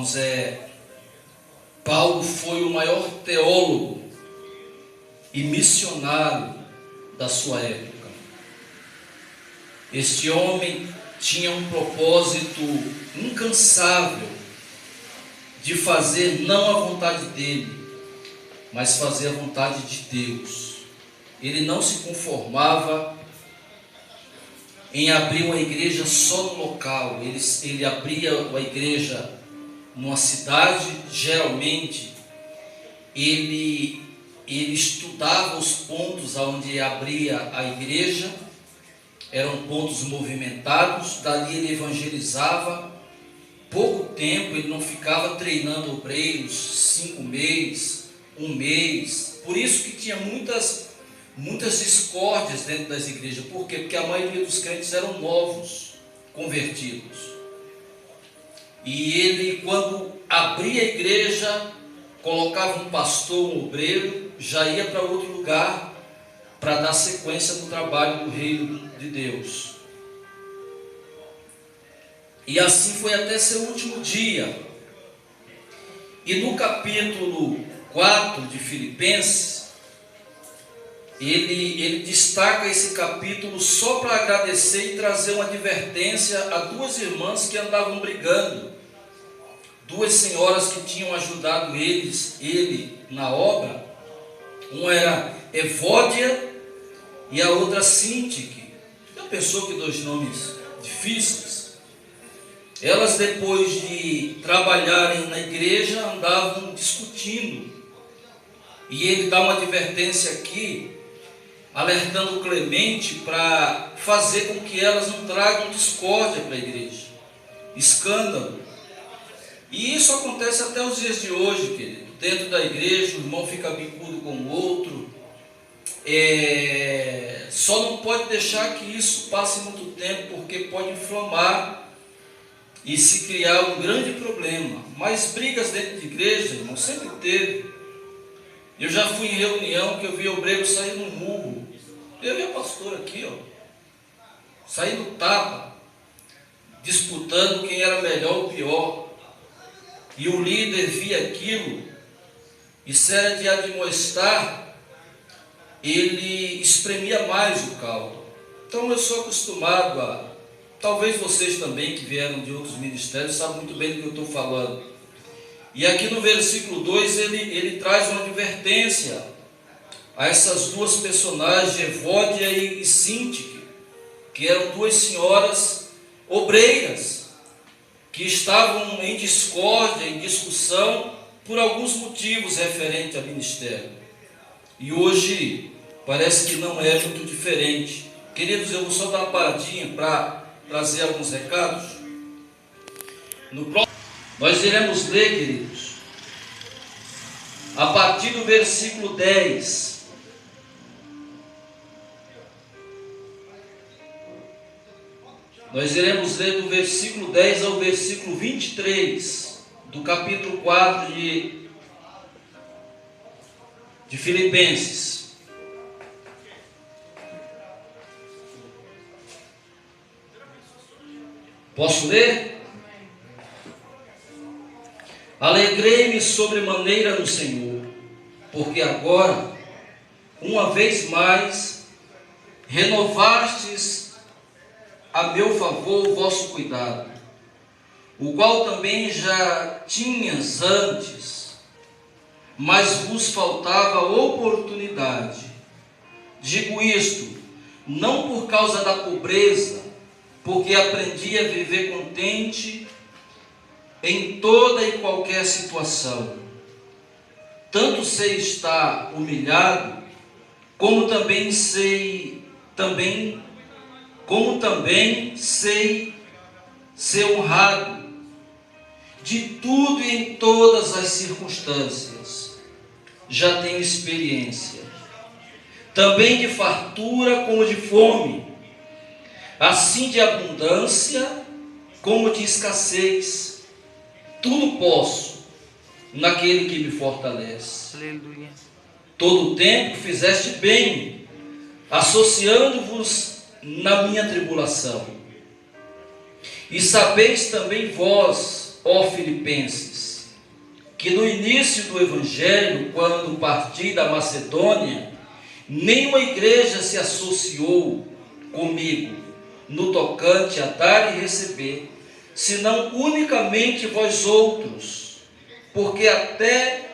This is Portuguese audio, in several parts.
irmãos, Paulo foi o maior teólogo e missionário da sua época. Este homem tinha um propósito incansável de fazer não a vontade dele, mas fazer a vontade de Deus. Ele não se conformava em abrir uma igreja só no local. Ele abria a igreja numa cidade. Geralmente ele estudava os pontos onde abria a igreja, eram pontos movimentados. Dali ele evangelizava. Pouco tempo, ele não ficava treinando obreiros 5 meses, 1 mês. Por isso que tinha muitas discórdias dentro das igrejas. Por quê? Porque a maioria dos crentes eram novos, convertidos. E ele, quando abria a igreja, colocava um pastor, um obreiro, já ia para outro lugar para dar sequência no trabalho do reino de Deus. E assim foi até seu último dia. E no capítulo 4 de Filipenses, ele destaca esse capítulo só para agradecer e trazer uma advertência a 2 irmãs que andavam brigando. 2 senhoras que tinham ajudado ele na obra. Uma era Evódia e a outra Sintique. Já pensou que 2 nomes difíceis? Elas, depois de trabalharem na igreja, andavam discutindo. E ele dá uma advertência aqui, alertando Clemente para fazer com que elas não tragam discórdia para a igreja, escândalo. E isso acontece até os dias de hoje, querido. Dentro da igreja, o irmão fica bicudo com o outro. Só não pode deixar que isso passe muito tempo, porque pode inflamar e se criar um grande problema. Mas brigas dentro de igreja, irmão, sempre teve. Eu já fui em reunião que eu vi obreiro sair no murro. Eu vi a pastora aqui, saindo tapa, disputando quem era melhor ou pior. E o líder via aquilo, e se era de admoestar, ele espremia mais o caldo. Então eu sou acostumado a... Talvez vocês também que vieram de outros ministérios sabem muito bem do que eu estou falando. E aqui no versículo 2 ele traz uma advertência a essas 2 personagens, Evódia e Sintique, que eram 2 senhoras obreiras, que estavam em discórdia, em discussão, por alguns motivos referentes ao ministério. E hoje parece que não é muito diferente. Queridos, eu vou só dar uma paradinha para trazer alguns recados. Nós iremos ler, queridos, a partir do versículo 10. Nós iremos ler do versículo 10 ao versículo 23 do capítulo 4 de Filipenses. Posso ler? Alegrei-me sobremaneira no Senhor, porque agora, uma vez mais, renovastes a meu favor o vosso cuidado, o qual também já tinhas antes, mas vos faltava oportunidade. Digo isto, não por causa da pobreza, porque aprendi a viver contente em toda e qualquer situação. Tanto sei estar humilhado, como também sei ser honrado. De tudo e em todas as circunstâncias já tenho experiência, também de fartura como de fome, assim de abundância como de escassez. Tudo posso naquele que me fortalece. Aleluia. Todo o tempo fizeste bem, associando-vos na minha tribulação. E sabeis também vós, ó Filipenses, que no início do Evangelho, quando parti da Macedônia, nenhuma igreja se associou comigo no tocante a dar e receber, senão unicamente vós outros, porque até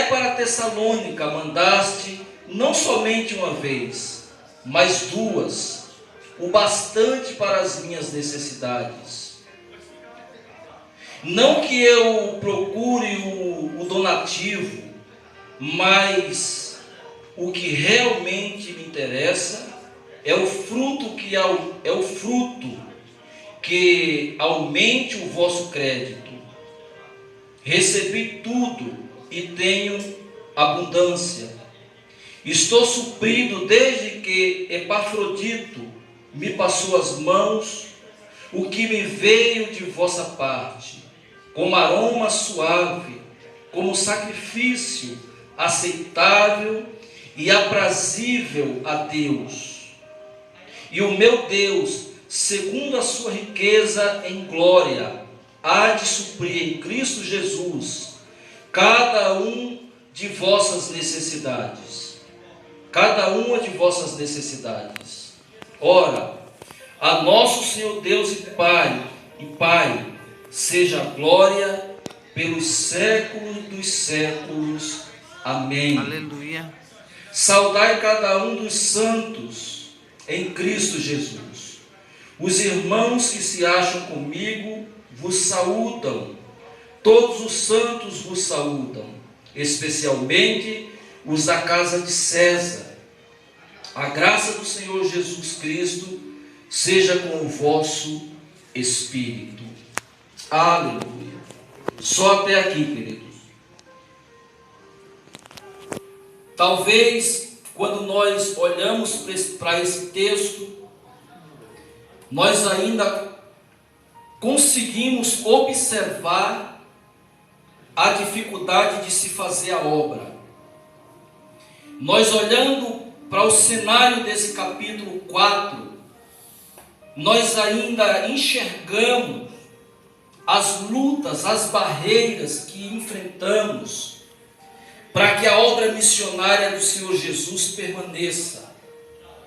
para Tessalônica mandaste não somente uma vez, mas duas, o bastante para as minhas necessidades. Não que eu procure o donativo, mas o que realmente me interessa é o fruto que aumente o vosso crédito. Recebi tudo e tenho abundância. Estou suprido desde que Epafrodito me passou as mãos, o que me veio de vossa parte, como aroma suave, como sacrifício aceitável e aprazível a Deus. E o meu Deus, segundo a sua riqueza em glória, há de suprir em Cristo Jesus cada uma de vossas necessidades. Ora, a nosso Senhor Deus e Pai, seja a glória pelos séculos dos séculos. Amém. Aleluia. Saudai cada um dos santos em Cristo Jesus. Os irmãos que se acham comigo vos saúdam. Todos os santos vos saúdam, especialmente os da casa de César. A graça do Senhor Jesus Cristo seja com o vosso espírito. Aleluia. Só até aqui, queridos. Talvez, quando nós olhamos para esse texto, nós ainda conseguimos observar a dificuldade de se fazer a obra. Nós olhando para o cenário desse capítulo 4, nós ainda enxergamos as lutas, as barreiras que enfrentamos para que a obra missionária do Senhor Jesus permaneça.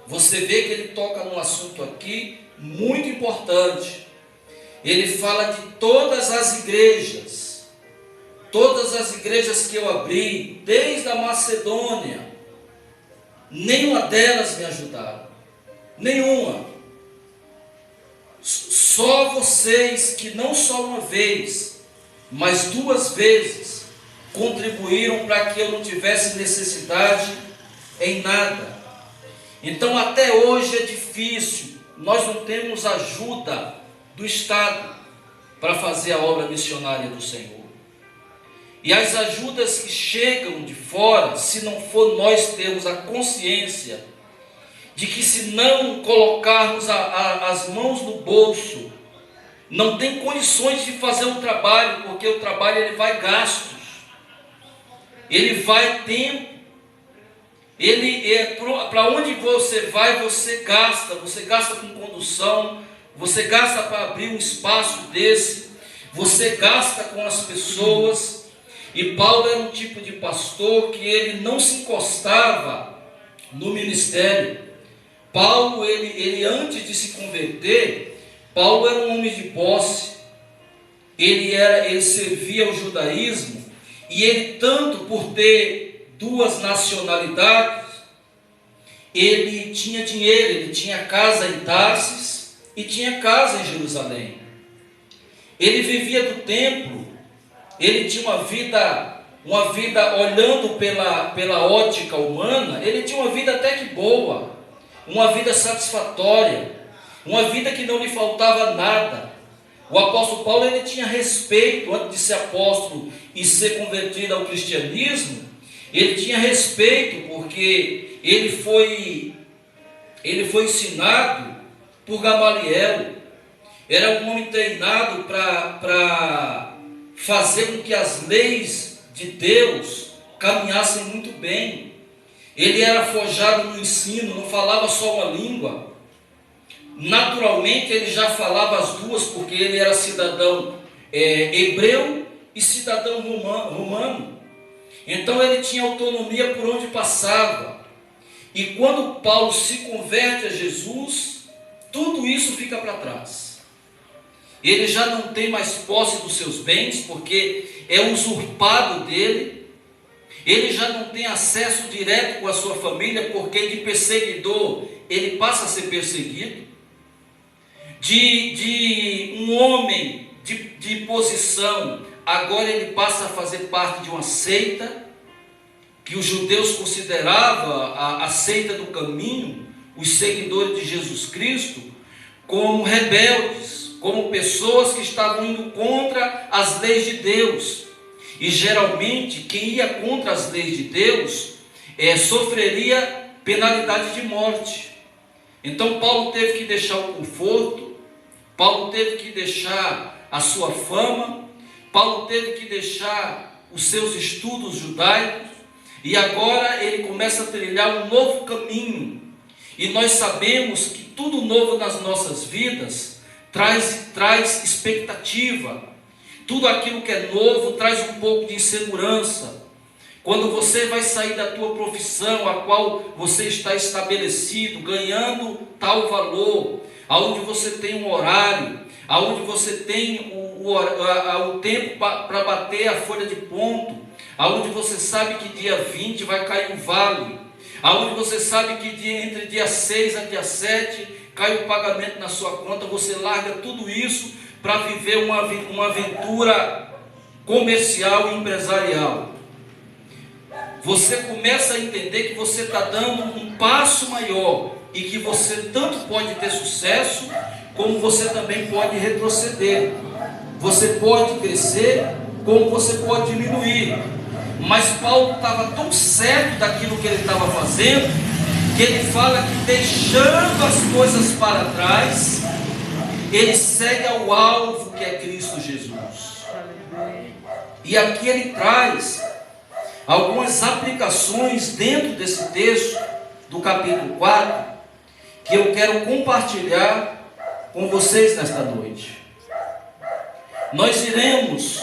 Você vê que ele toca num assunto aqui muito importante. Ele fala de todas as igrejas que eu abri, desde a Macedônia, nenhuma delas me ajudaram, nenhuma. Só vocês que não só uma vez, mas duas vezes contribuíram para que eu não tivesse necessidade em nada. Então até hoje é difícil, nós não temos ajuda do Estado para fazer a obra missionária do Senhor. E as ajudas que chegam de fora, se não for nós termos a consciência de que se não colocarmos as mãos no bolso, não tem condições de fazer um trabalho, porque o trabalho ele vai gastos, ele vai tempo, para onde você vai, você gasta com condução, você gasta para abrir um espaço desse, você gasta com as pessoas. E Paulo era um tipo de pastor que ele não se encostava no ministério. Paulo, ele antes de se converter, Paulo era um homem de posse. Ele servia ao judaísmo, e ele, tanto por ter duas nacionalidades, ele tinha dinheiro, ele tinha casa em Tarsis e tinha casa em Jerusalém. Ele vivia do templo. Ele tinha uma vida olhando pela ótica humana, ele tinha uma vida até que boa, uma vida satisfatória, uma vida que não lhe faltava nada. O apóstolo Paulo, ele tinha respeito, antes de ser apóstolo e ser convertido ao cristianismo, ele tinha respeito, porque ele foi ensinado por Gamaliel. Era um homem treinado para fazer com que as leis de Deus caminhassem muito bem. Ele era forjado no ensino, não falava só uma língua. Naturalmente ele já falava as duas, porque ele era cidadão hebreu e cidadão romano. Então ele tinha autonomia por onde passava. E quando Paulo se converte a Jesus, tudo isso fica para trás. Ele já não tem mais posse dos seus bens, porque é usurpado dele. Ele já não tem acesso direto com a sua família, porque de perseguidor ele passa a ser perseguido. De um homem de posição, agora ele passa a fazer parte de uma seita, que os judeus consideravam a seita do caminho, os seguidores de Jesus Cristo, como rebeldes, como pessoas que estavam indo contra as leis de Deus. E geralmente quem ia contra as leis de Deus sofreria penalidade de morte. Então Paulo teve que deixar o conforto, Paulo teve que deixar a sua fama, Paulo teve que deixar os seus estudos judaicos, e agora ele começa a trilhar um novo caminho. E nós sabemos que tudo novo nas nossas vidas traz expectativa. Tudo aquilo que é novo traz um pouco de insegurança. Quando você vai sair da tua profissão, a qual você está estabelecido, ganhando tal valor, aonde você tem um horário, aonde você tem o tempo para bater a folha de ponto, aonde você sabe que dia 20 vai cair um vale, aonde você sabe que entre dia 6 a dia 7 cai o pagamento na sua conta, você larga tudo isso para viver uma aventura comercial e empresarial. Você começa a entender que você está dando um passo maior e que você tanto pode ter sucesso, como você também pode retroceder. Você pode crescer, como você pode diminuir. Mas Paulo estava tão certo daquilo que ele estava fazendo, que ele fala que deixando as coisas para trás, ele segue ao alvo que é Cristo Jesus. E aqui ele traz algumas aplicações dentro desse texto, do capítulo 4, que eu quero compartilhar com vocês nesta noite. Nós iremos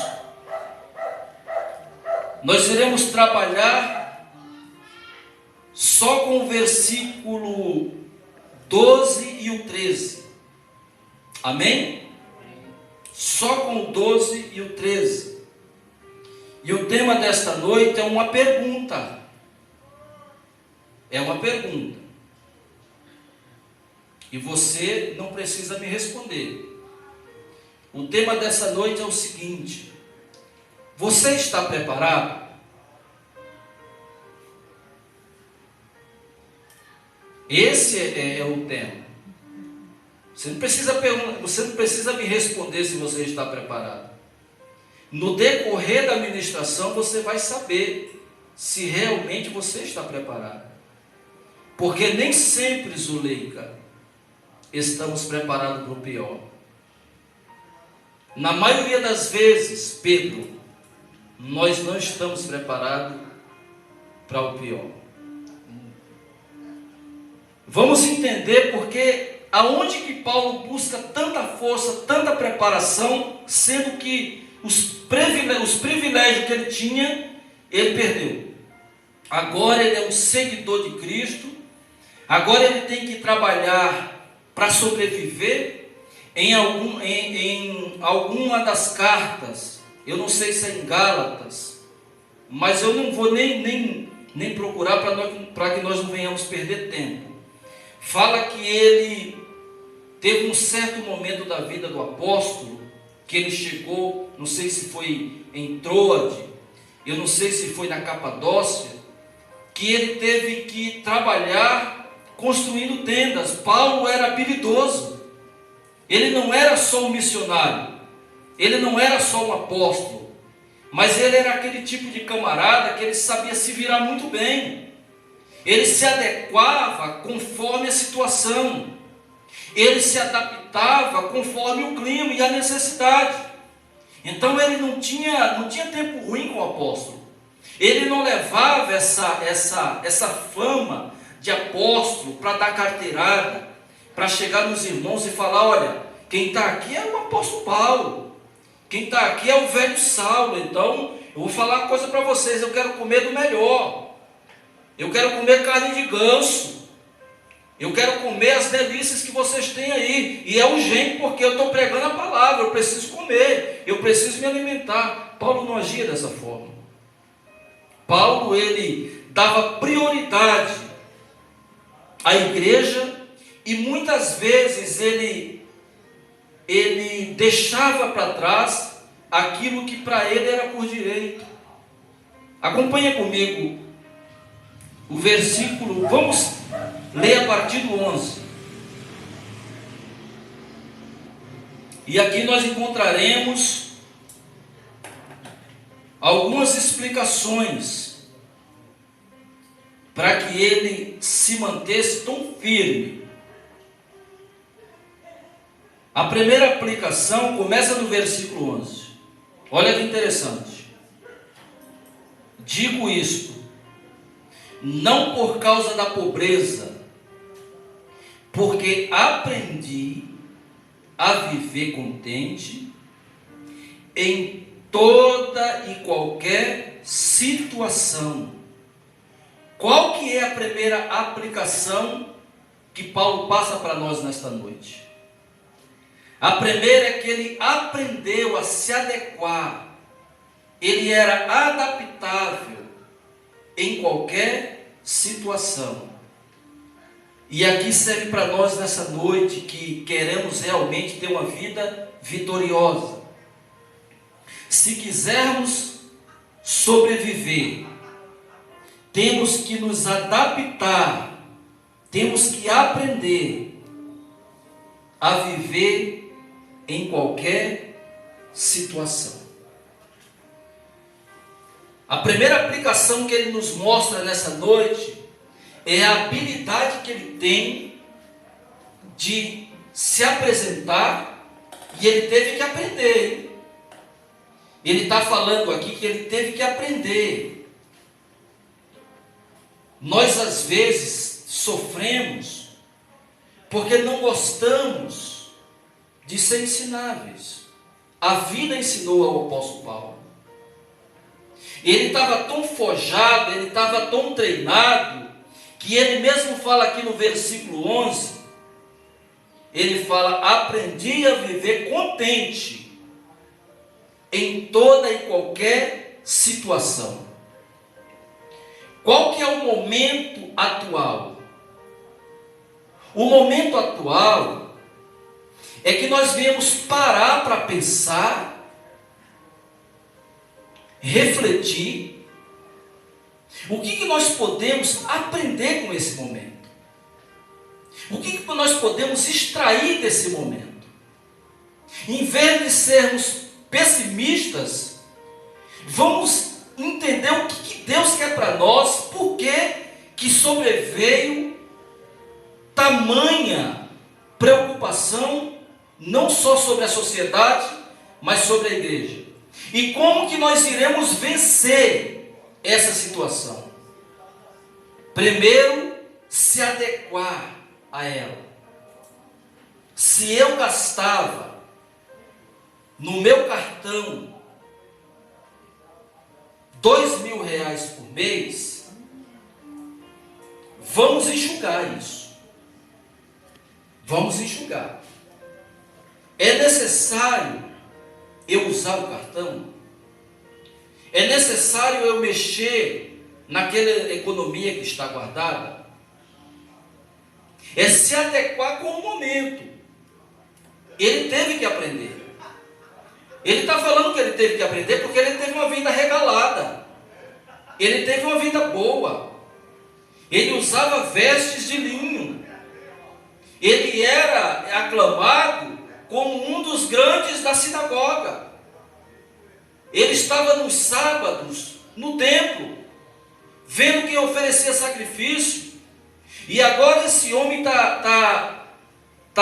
trabalhar só com o versículo 12 e o 13. Amém? Só com o 12 e o 13. E o tema desta noite é uma pergunta. É uma pergunta. E você não precisa me responder. O tema dessa noite é o seguinte: você está preparado? Esse é o tema. Você não precisa me responder se você está preparado. No decorrer da ministração você vai saber se realmente você está preparado. Porque nem sempre, Zuleika, estamos preparados para o pior. Na maioria das vezes, Pedro, nós não estamos preparados para o pior. Vamos entender porque aonde que Paulo busca tanta força, tanta preparação, sendo que os privilégios que ele tinha, ele perdeu. Agora ele é um seguidor de Cristo, agora ele tem que trabalhar para sobreviver. Em alguma das cartas, eu não sei se é em Gálatas, mas eu não vou nem procurar para que nós não venhamos perder tempo. Fala que ele teve um certo momento da vida do apóstolo, que ele chegou, não sei se foi em Troade, eu não sei se foi na Capadócia, que ele teve que trabalhar construindo tendas. Paulo era habilidoso. Ele não era só um missionário, ele não era só um apóstolo, mas ele era aquele tipo de camarada que ele sabia se virar muito bem. Ele se adequava conforme a situação, ele se adaptava conforme o clima e a necessidade. Então ele não tinha tempo ruim com o apóstolo. Ele não levava essa fama de apóstolo para dar carteirada, para chegar nos irmãos e falar: olha, quem está aqui é o apóstolo Paulo, Quem está aqui é o velho Saulo. Então, eu vou falar uma coisa para vocês. Eu quero comer do melhor. Eu quero comer carne de ganso. Eu quero comer as delícias que vocês têm aí. E é urgente, porque eu estou pregando a palavra. Eu preciso comer. Eu preciso me alimentar. Paulo não agia dessa forma. Paulo, ele dava prioridade à igreja. E muitas vezes ele deixava para trás aquilo que para ele era por direito. Acompanha comigo o versículo, vamos ler a partir do 11. E aqui nós encontraremos algumas explicações para que ele se mantesse tão firme. A primeira aplicação começa no versículo 11. Olha que interessante. Digo isto, não por causa da pobreza, porque aprendi a viver contente em toda e qualquer situação. Qual que é a primeira aplicação que Paulo passa para nós nesta noite? A primeira é que ele aprendeu a se adequar. Ele era adaptável em qualquer situação. E aqui serve para nós nessa noite que queremos realmente ter uma vida vitoriosa. Se quisermos sobreviver, temos que nos adaptar, temos que aprender a viver em qualquer situação. A primeira aplicação que ele nos mostra nessa noite é a habilidade que ele tem de se apresentar, e ele teve que aprender. Ele está falando aqui que ele teve que aprender. Nós às vezes sofremos porque não gostamos de ser ensináveis. A vida ensinou ao apóstolo Paulo. Ele estava tão forjado, ele estava tão treinado, que ele mesmo fala aqui no versículo 11, ele fala, aprendi a viver contente em toda e qualquer situação. Qual que é o momento atual? O momento atual é que nós viemos parar para pensar, refletir, o que nós podemos aprender com esse momento? O que nós podemos extrair desse momento? Em vez de sermos pessimistas, vamos entender o que Deus quer para nós, por que sobreveio tamanha preocupação, não só sobre a sociedade, mas sobre a igreja. E como que nós iremos vencer essa situação? Primeiro, se adequar a ela. Se eu gastava no meu cartão R$2.000 por mês, vamos enxugar isso. Vamos enxugar. É necessário eu usar o cartão? É necessário eu mexer naquela economia que está guardada? É se adequar com o momento. Ele teve que aprender. Ele está falando que ele teve que aprender porque ele teve uma vida regalada. Ele teve uma vida boa. Ele usava vestes de linho. Ele era aclamado como um dos grandes da sinagoga. Ele estava nos sábados, no templo, vendo quem oferecia sacrifício. E agora esse homem está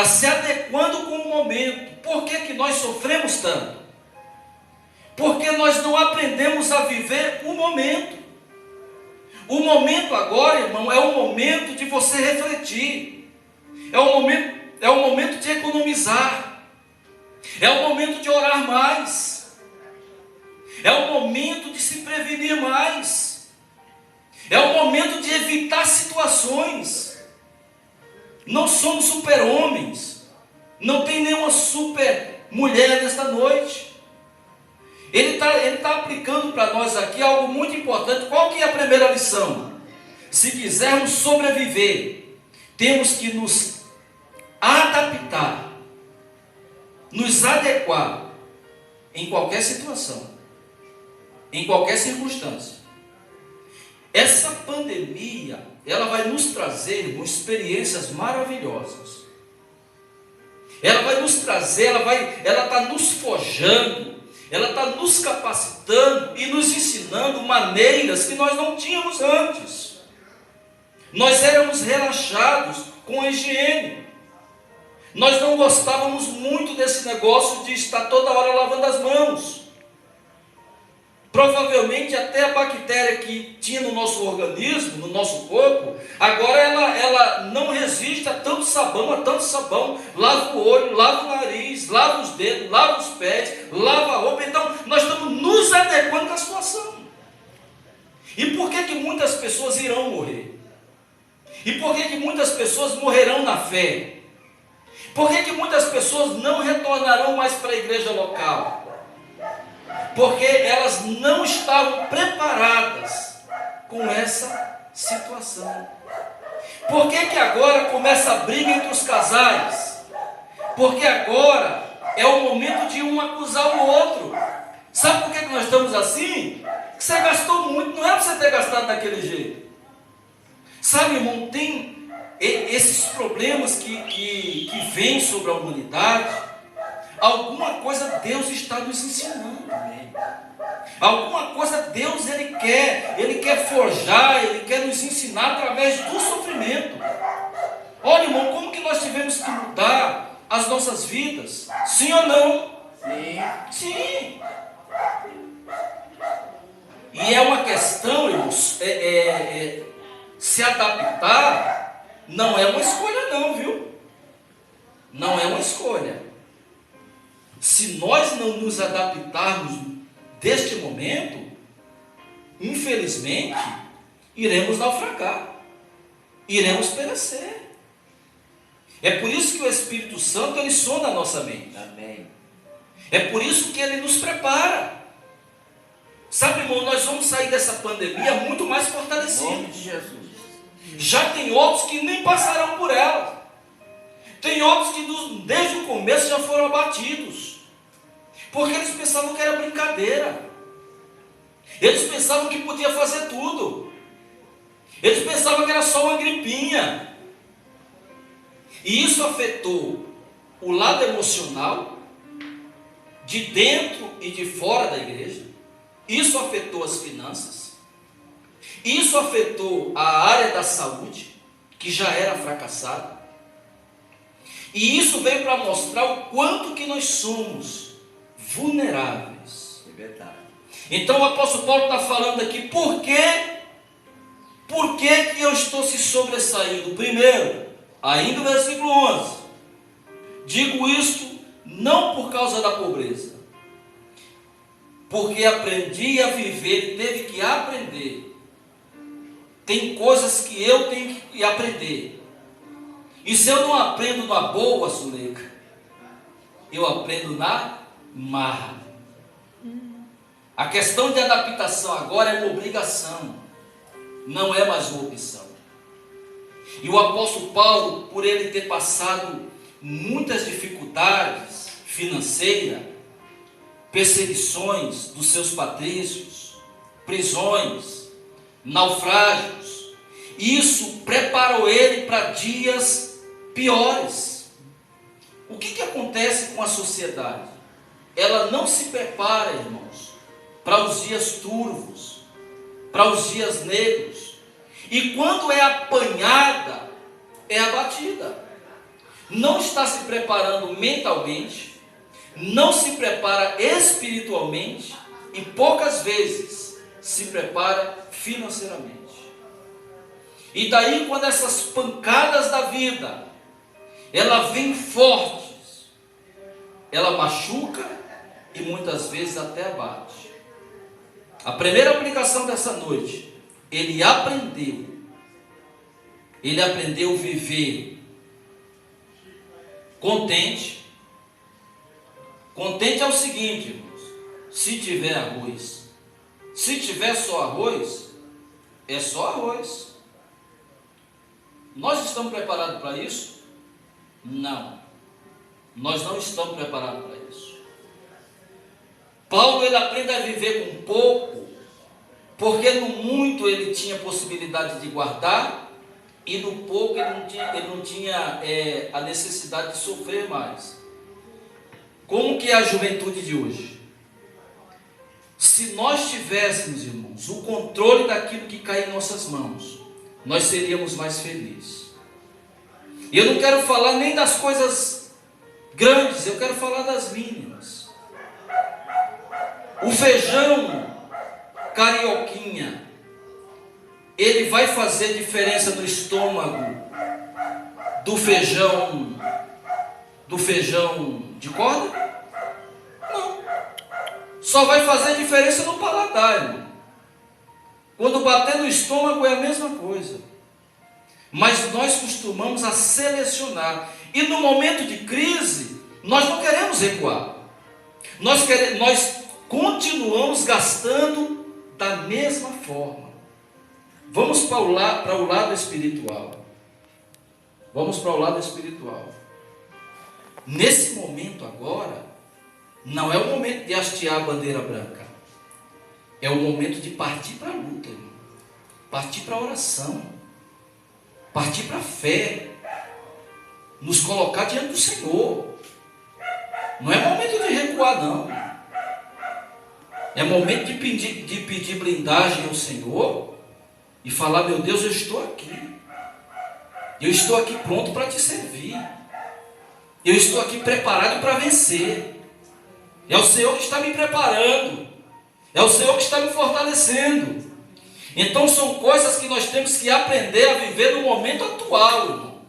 se adequando com o momento. Por que nós sofremos tanto? Porque nós não aprendemos a viver o momento. O momento agora, irmão, é o momento de você refletir. É o momento de economizar. É o momento de orar mais. É o momento de se prevenir mais. É o momento de evitar situações. Não somos super-homens. Não tem nenhuma super-mulher nesta noite. Ele tá aplicando para nós aqui algo muito importante. Qual que é a primeira lição? Se quisermos sobreviver, temos que nos adaptar, nos adequar em qualquer situação, em qualquer circunstância. Essa pandemia, ela vai nos trazer experiências maravilhosas. Ela vai nos trazer, ela está nos forjando, ela está nos capacitando e nos ensinando maneiras que nós não tínhamos antes. Nós éramos relaxados com a higiene. Nós não gostávamos muito desse negócio de estar toda hora lavando as mãos. Provavelmente até a bactéria que tinha no nosso organismo, no nosso corpo, agora ela não resiste a tanto sabão. Lava o olho, lava o nariz, lava os dedos, lava os pés, lava a roupa. Então nós estamos nos adequando com a situação. E por que muitas pessoas irão morrer? E por que muitas pessoas morrerão na fé? Por que muitas pessoas não retornarão mais para a igreja local? Porque elas não estavam preparadas com essa situação. Por que agora começa a briga entre os casais? Porque agora é o momento de um acusar o outro. Sabe por que nós estamos assim? Que você gastou muito, não é para você ter gastado daquele jeito. Sabe, irmão, tem esses problemas que vêm sobre a humanidade. Alguma coisa Deus está nos ensinando. Amém. Alguma coisa Deus Ele quer forjar, Ele quer nos ensinar através do sofrimento. Olha, irmão, como que nós tivemos que mudar as nossas vidas? Sim ou não? Sim. Sim. E é uma questão, irmãos, se adaptar não é uma escolha não, viu? Não é uma escolha. Se nós não nos adaptarmos deste momento, infelizmente, iremos naufragar, iremos perecer. É por isso que o Espírito Santo, ele sonda a nossa mente. Amém. É por isso que ele nos prepara. Sabe, irmão, nós vamos sair dessa pandemia muito mais fortalecidos. Em nome de Jesus. Já tem outros que nem passarão por ela. Tem outros que desde o começo já foram abatidos. Porque eles pensavam que era brincadeira. Eles pensavam que podia fazer tudo. Eles pensavam que era só uma gripinha. E isso afetou o lado emocional, de dentro e de fora da igreja. Isso afetou as finanças. Isso afetou a área da saúde, que já era fracassada. E isso veio para mostrar o quanto que nós somos vulneráveis. É verdade. Então o apóstolo Paulo está falando aqui, por que que eu estou se sobressaindo? Primeiro, ainda no versículo 11, digo isto não por causa da pobreza, porque aprendi a viver e teve que aprender. Tem coisas que eu tenho que aprender. E se eu não aprendo na boa, Zuleika, eu aprendo na marra. A questão de adaptação agora é uma obrigação, não é mais uma opção. E o apóstolo Paulo, por ele ter passado muitas dificuldades financeiras, perseguições dos seus patrícios, prisões, naufrágios, isso preparou ele para dias piores. O que acontece com a sociedade? Ela não se prepara, irmãos, para os dias turvos, para os dias negros. E quando é apanhada, é abatida. Não está se preparando mentalmente, não se prepara espiritualmente e poucas vezes se prepara financeiramente. E daí, quando essas pancadas da vida, ela vem fortes, ela machuca e muitas vezes até abate. A primeira aplicação dessa noite, ele aprendeu a viver contente. Contente é o seguinte, irmãos, se tiver arroz, se tiver só arroz, é só arroz. Nós estamos preparados para isso? Não. Nós não estamos preparados para isso. Paulo, ele aprende a viver com pouco, porque no muito ele tinha possibilidade de guardar, e no pouco ele não tinha a necessidade de sofrer mais. Como que é a juventude de hoje? Se nós tivéssemos, irmãos, o controle daquilo que cai em nossas mãos, nós seríamos mais felizes. E eu não quero falar nem das coisas grandes, eu quero falar das mínimas. O feijão carioquinha, ele vai fazer diferença no estômago do feijão de corda? Não. Só vai fazer diferença no paladar, irmão. Quando bater no estômago é a mesma coisa. Mas nós costumamos a selecionar. E no momento de crise, nós não queremos recuar. Nós continuamos gastando da mesma forma. Vamos para o lado espiritual. Vamos para o lado espiritual. Nesse momento agora, não é o momento de hastear a bandeira branca. É o momento de partir para a luta, irmão. Partir para a oração. Partir para a fé. Nos colocar diante do Senhor. Não é momento de recuar, não. É momento de pedir blindagem ao Senhor e falar: meu Deus, eu estou aqui. Eu estou aqui pronto para te servir. Eu estou aqui preparado para vencer. É o Senhor que está me preparando. É o Senhor que está me fortalecendo. Então são coisas que nós temos que aprender a viver no momento atual, irmão.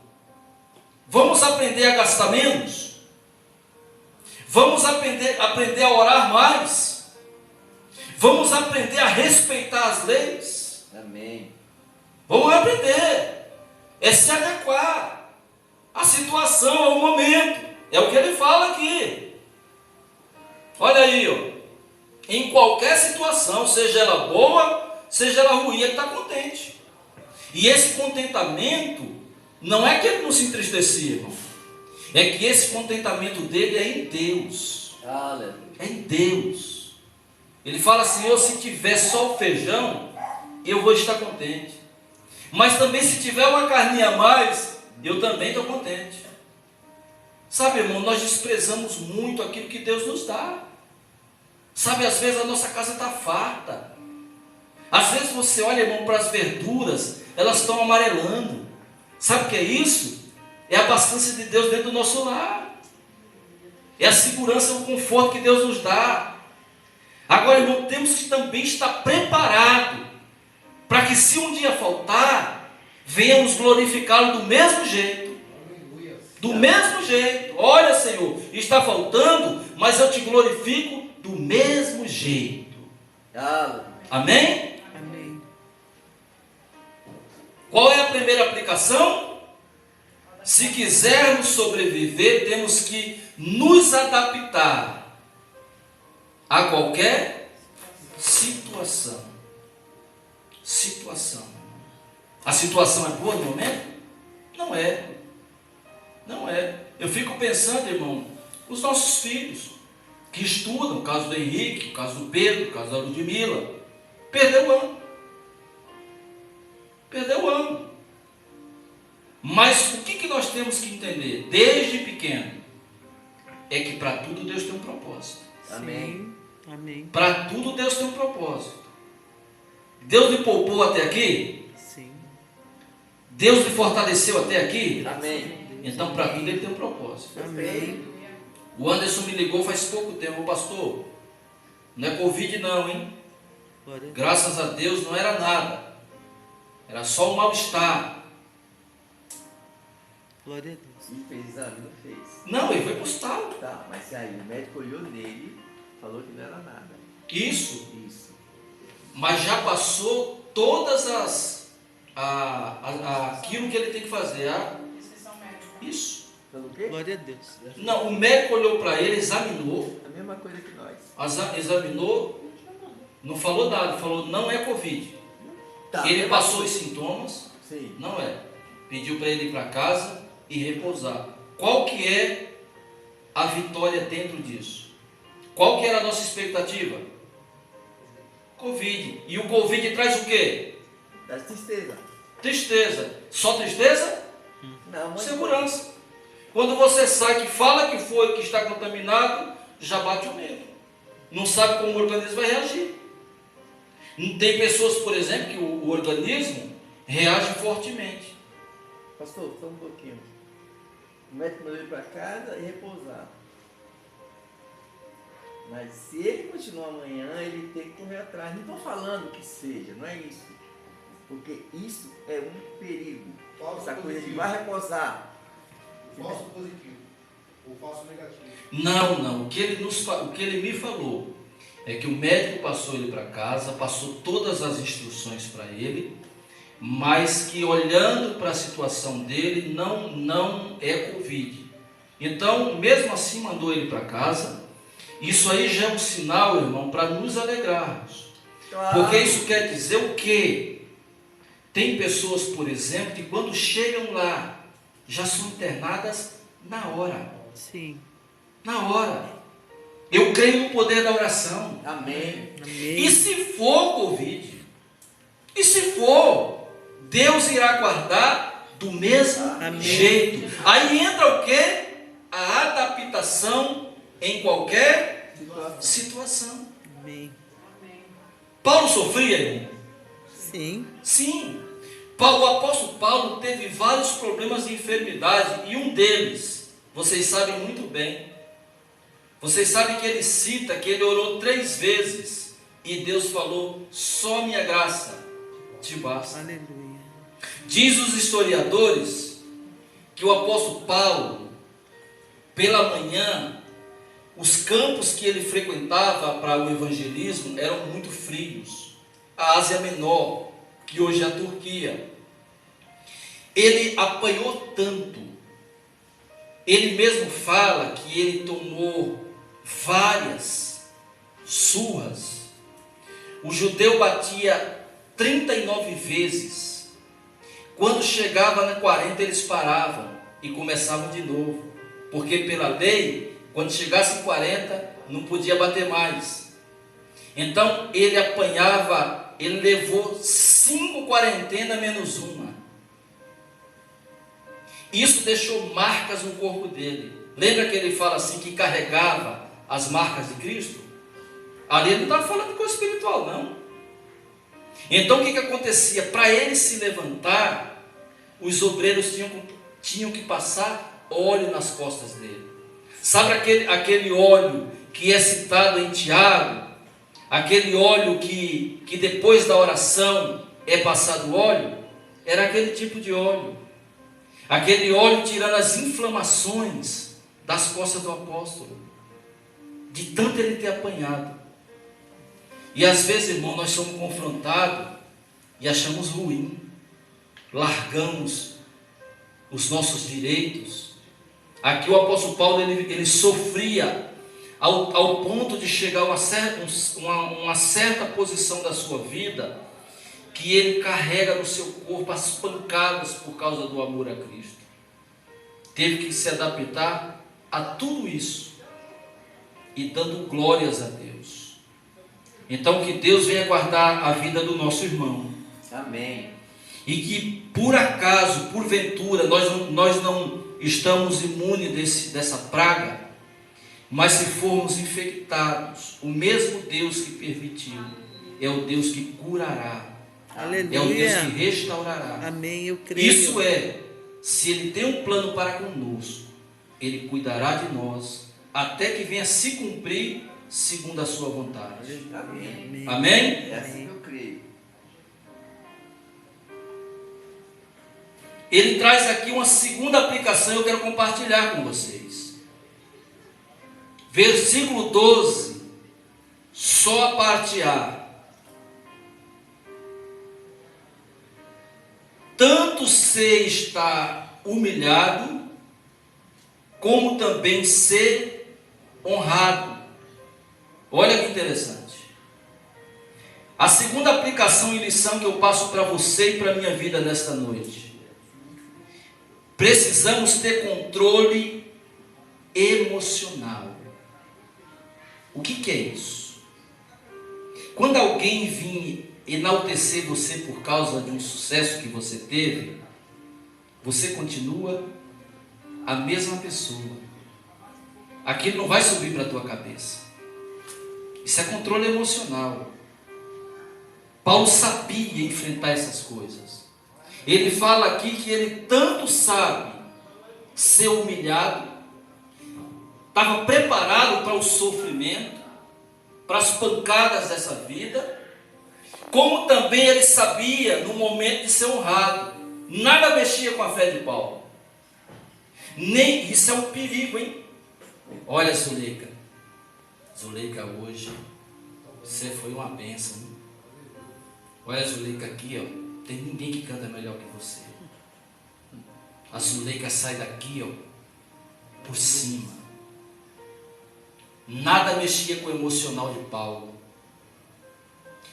Vamos aprender a gastar menos? Vamos aprender a orar mais? Vamos aprender a respeitar as leis? Amém. Vamos aprender. É se adequar à situação, ao momento. É o que ele fala aqui. Olha aí, ó. Em qualquer situação, seja ela boa, seja ela ruim, ele está contente. E esse contentamento, não é que ele não se entristecia, irmão. É que esse contentamento dele é em Deus. Aleluia. É em Deus. Ele fala: Senhor, se tiver só o feijão, eu vou estar contente. Mas também se tiver uma carninha a mais, eu também estou contente. Sabe, irmão, nós desprezamos muito aquilo que Deus nos dá. Sabe, às vezes a nossa casa está farta. Às vezes você olha, irmão, para as verduras, elas estão amarelando. Sabe o que é isso? É a abastança de Deus dentro do nosso lar. É a segurança, o conforto que Deus nos dá. Agora, irmão, temos que também estar preparado para que, se um dia faltar, venhamos glorificá-lo do mesmo jeito. Do mesmo jeito. Olha, Senhor, está faltando, mas eu te glorifico do mesmo jeito. Amém? Amém. Qual é a primeira aplicação? Se quisermos sobreviver, temos que nos adaptar a qualquer situação. A situação é boa no momento? Não é. Não é. Eu fico pensando, irmão, os nossos filhos que estudam, o caso do Henrique, o caso do Pedro, o caso da Ludmila, perdeu o ano. Perdeu o ano. Mas o que nós temos que entender desde pequeno? É que para tudo Deus tem um propósito. Amém. Amém. Para tudo Deus tem um propósito. Deus lhe poupou até aqui? Sim. Deus lhe fortaleceu até aqui? Amém. Então para tudo ele tem um propósito. Amém. O Anderson me ligou faz pouco tempo: pastor, não é Covid não, hein? Glória a Deus. Graças a Deus não era nada. Era só um mal-estar. Glória a Deus. E fez exame, não fez. Não, ele foi para o hospital. Tá, mas aí o médico olhou nele, falou que não era nada. Isso. Isso. mas já passou todas aquilo que ele tem que fazer. Isso. Pelo quê? Glória a Deus. Não, o médico olhou para ele, examinou, A mesma coisa que nós. examinou, não falou nada, falou não é Covid. Ele passou os sintomas, Sim. não é. Pediu para ele ir para casa e repousar. Qual que é a vitória dentro disso? Qual que era a nossa expectativa? Covid. E o Covid traz o quê? Traz tristeza. Tristeza. Só tristeza? Não, mas Segurança. Quando você sai que fala que foi, que está contaminado, já bate o medo. Não sabe como o organismo vai reagir. Não tem pessoas, por exemplo, que o organismo reage fortemente. Pastor, só um pouquinho. O médico mandou ir para casa e repousar. Mas se ele continuar amanhã, ele tem que correr atrás. Não estou falando que seja, não é isso. Porque isso é um perigo. Falso Essa coisa de positivo. vai repousar. Falso positivo. Ou falso negativo. Não. O que ele me falou é que o médico passou ele para casa, passou todas as instruções para ele, mas que olhando para a situação dele, não é Covid. Então, mesmo assim, mandou ele para casa. Isso aí já é um sinal, irmão, para nos alegrarmos. Claro. Porque isso quer dizer o quê? Tem pessoas, por exemplo, que quando chegam lá, já são internadas na hora. Sim. Na hora. Eu creio no poder da oração. Amém. Amém. E se for Covid? E se for? Deus irá guardar do mesmo Amém. jeito. Aí entra o quê? A adaptação em qualquer situação. Amém. Paulo sofria, irmão? Sim. Sim. O apóstolo Paulo teve vários problemas de enfermidade e um deles, vocês sabem muito bem. Vocês sabem que ele cita que ele orou 3 vezes e Deus falou: só minha graça te basta. Aleluia. Diz os historiadores que o apóstolo Paulo, pela manhã, os campos que ele frequentava para o evangelismo eram muito frios. A Ásia Menor, que hoje é a Turquia. Ele apanhou tanto. Ele mesmo fala que ele tomou várias surras. O judeu batia 39 vezes. Quando chegava na 40, eles paravam e começavam de novo. Porque pela lei, quando chegasse em 40, não podia bater mais. Então ele apanhava, ele levou 5 quarentenas menos uma. Isso deixou marcas no corpo dele. Lembra que ele fala assim, que carregava as marcas de Cristo? Ali ele não estava falando de coisa espiritual, não. Então o que acontecia? Para ele se levantar, os obreiros tinham que passar óleo nas costas dele. Sabe aquele óleo que é citado em Tiago? Aquele óleo que depois da oração é passado óleo? Era aquele tipo de óleo. Aquele óleo tirando as inflamações das costas do apóstolo. De tanto ele ter apanhado. E às vezes, irmão, nós somos confrontados e achamos ruim. Largamos os nossos direitos. Aqui o apóstolo Paulo, ele sofria ao ponto de chegar a uma certa posição da sua vida, que ele carrega no seu corpo as pancadas por causa do amor a Cristo. Teve que se adaptar a tudo isso e dando glórias a Deus. Então que Deus venha guardar a vida do nosso irmão. Amém. E que por acaso, porventura, nós não estamos imunes dessa praga, mas se formos infectados, o mesmo Deus que permitiu é o Deus que curará. Aleluia. É o Deus que restaurará. Amém, eu creio. Isso é, se Ele tem um plano para conosco, Ele cuidará de nós, até que venha se cumprir segundo a sua vontade. Amém. Amém? É assim que eu creio. Ele traz aqui uma segunda aplicação, eu quero compartilhar com vocês. Versículo 12, só a parte A. você está humilhado, como também ser honrado. Olha que interessante. A segunda aplicação e lição que eu passo para você e para a minha vida nesta noite. Precisamos ter controle emocional. O que é isso? Quando alguém vir enaltecer você por causa de um sucesso que você teve, você continua a mesma pessoa. Aquilo não vai subir para a tua cabeça. Isso é controle emocional. Paulo sabia enfrentar essas coisas. Ele fala aqui que ele tanto sabe ser humilhado, estava preparado para o sofrimento, para as pancadas dessa vida, como também ele sabia no momento de ser honrado. Nada mexia com a fé de Paulo. Nem isso é um perigo, hein? Olha, Zuleika. Zuleika, hoje você foi uma bênção, hein? Olha a Zuleika aqui, ó. Tem ninguém que canta melhor que você. A Zuleika sai daqui, ó, por cima. Nada mexia com o emocional de Paulo.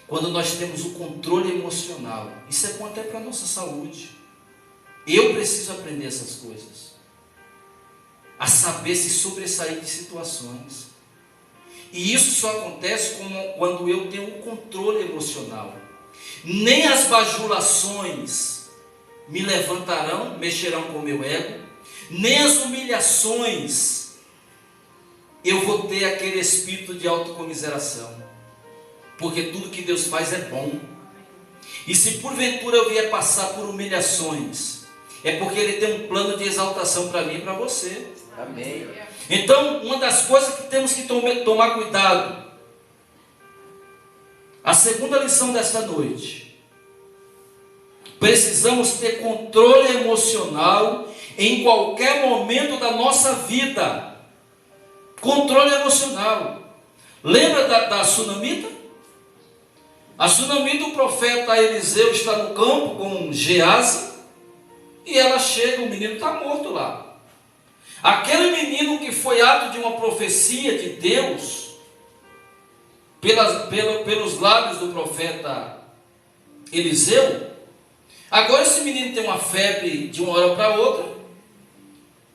Quando nós temos o controle emocional, isso é bom até para a nossa saúde. Eu preciso aprender essas coisas. A saber se sobressair de situações. E isso só acontece quando eu tenho o controle emocional. Nem as bajulações me levantarão, mexerão com o meu ego, nem as humilhações eu vou ter aquele espírito de autocomiseração, porque tudo que Deus faz é bom. E se porventura eu vier passar por humilhações, é porque Ele tem um plano de exaltação para mim e para você. Amém. Então, uma das coisas que temos que tomar cuidado, a segunda lição desta noite, precisamos ter controle emocional em qualquer momento da nossa vida. Controle emocional. Lembra da sunamita? A sunamita, o profeta Eliseu está no campo com Geazi, e ela chega, o menino está morto lá. Aquele menino que foi ato de uma profecia de Deus, pelos lábios do profeta Eliseu, agora esse menino tem uma febre de uma hora para outra,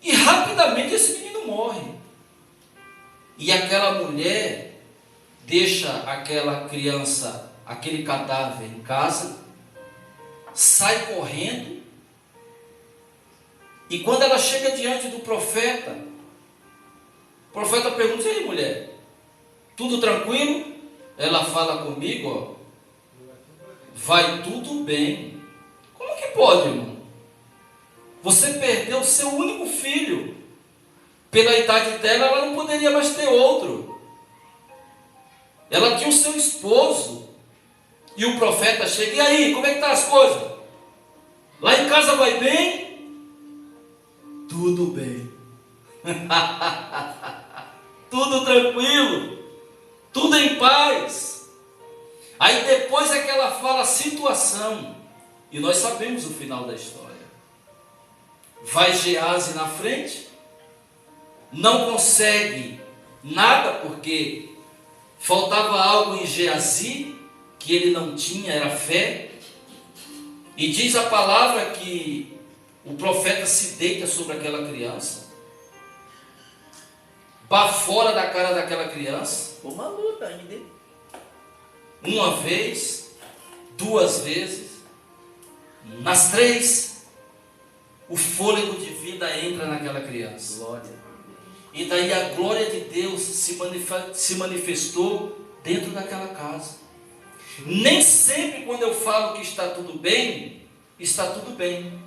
e rapidamente esse menino morre. E aquela mulher deixa aquela criança, aquele cadáver em casa, sai correndo, e quando ela chega diante do profeta, o profeta pergunta: e aí, mulher, tudo tranquilo? Ela fala comigo, ó, vai tudo bem. Como que pode, irmão? Você perdeu o seu único filho. Pela idade dela, ela não poderia mais ter outro. Ela tinha o seu esposo. E o profeta chega: e aí, como é que estão as coisas? Lá em casa vai bem? Tudo bem. Tudo tranquilo. Tudo em paz. Aí depois é que ela fala a situação. E nós sabemos o final da história. Vai Geazi na frente, não consegue nada, porque faltava algo em Geazi que ele não tinha, era fé. E diz a palavra que o profeta se deita sobre aquela criança, bafora da cara daquela criança. Foi uma luta ainda. Uma vez, duas vezes, nas três, o fôlego de vida entra naquela criança. Glória. E daí a glória de Deus se manifestou dentro daquela casa. Nem sempre quando eu falo que está tudo bem, está tudo bem.